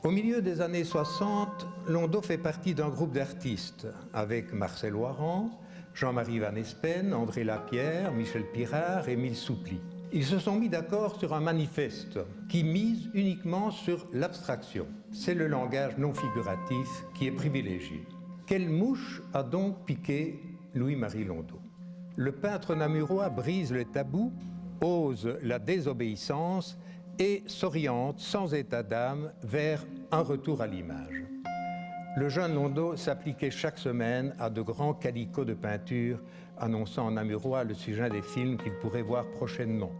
Au milieu des années 60, Londeau fait partie d'un groupe d'artistes avec Marcel Oiran, Jean-Marie Van Espen, André Lapierre, Michel Pirard et Émile Soupli. Ils se sont mis d'accord sur un manifeste qui mise uniquement sur l'abstraction. C'est le langage non figuratif qui est privilégié. Quelle mouche a donc piqué Louis-Marie Londeau? Le peintre namurois brise le tabou, ose la désobéissance et s'oriente sans état d'âme vers un retour à l'image. Le jeune Londeau s'appliquait chaque semaine à de grands calicots de peinture, annonçant en namurois le sujet des films qu'il pourrait voir prochainement.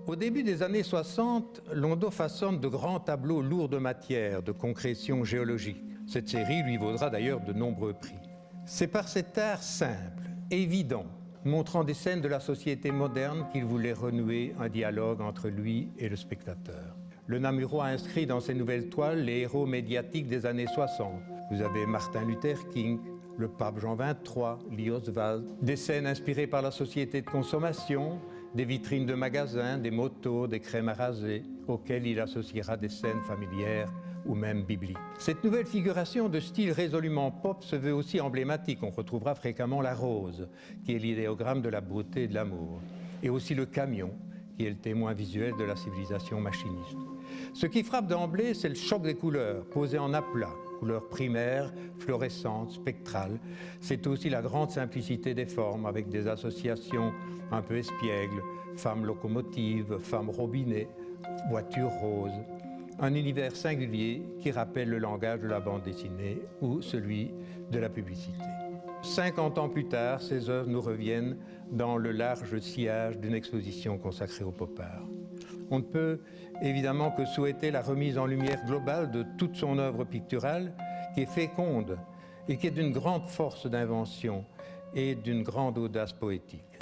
Au début des années 60, Londeau façonne de grands tableaux lourds de matière, de concrétion géologique. Cette série lui vaudra d'ailleurs de nombreux prix. C'est par cet art simple, évident, montrant des scènes de la société moderne qu'il voulait renouer un dialogue entre lui et le spectateur. Le namurois inscrit dans ses nouvelles toiles les héros médiatiques des années 60. Vous avez Martin Luther King, le pape Jean XXIII, Lee Oswald, des scènes inspirées par la société de consommation, des vitrines de magasins, des motos, des crèmes à raser, auxquelles il associera des scènes familières ou même bibliques. Cette nouvelle figuration de style résolument pop se veut aussi emblématique. On retrouvera fréquemment la rose, qui est l'idéogramme de la beauté et de l'amour, et aussi le camion, qui est le témoin visuel de la civilisation machiniste. Ce qui frappe d'emblée, c'est le choc des couleurs, posées en aplat, couleurs primaires, fluorescentes, spectrales. C'est aussi la grande simplicité des formes, avec des associations un peu espiègles, femmes locomotives, femmes robinet, voitures roses. Un univers singulier qui rappelle le langage de la bande dessinée ou celui de la publicité. 50 ans plus tard, ces œuvres nous reviennent dans le large sillage d'une exposition consacrée au pop art. On ne peut évidemment que souhaiter la remise en lumière globale de toute son œuvre picturale, qui est féconde et qui est d'une grande force d'invention et d'une grande audace poétique.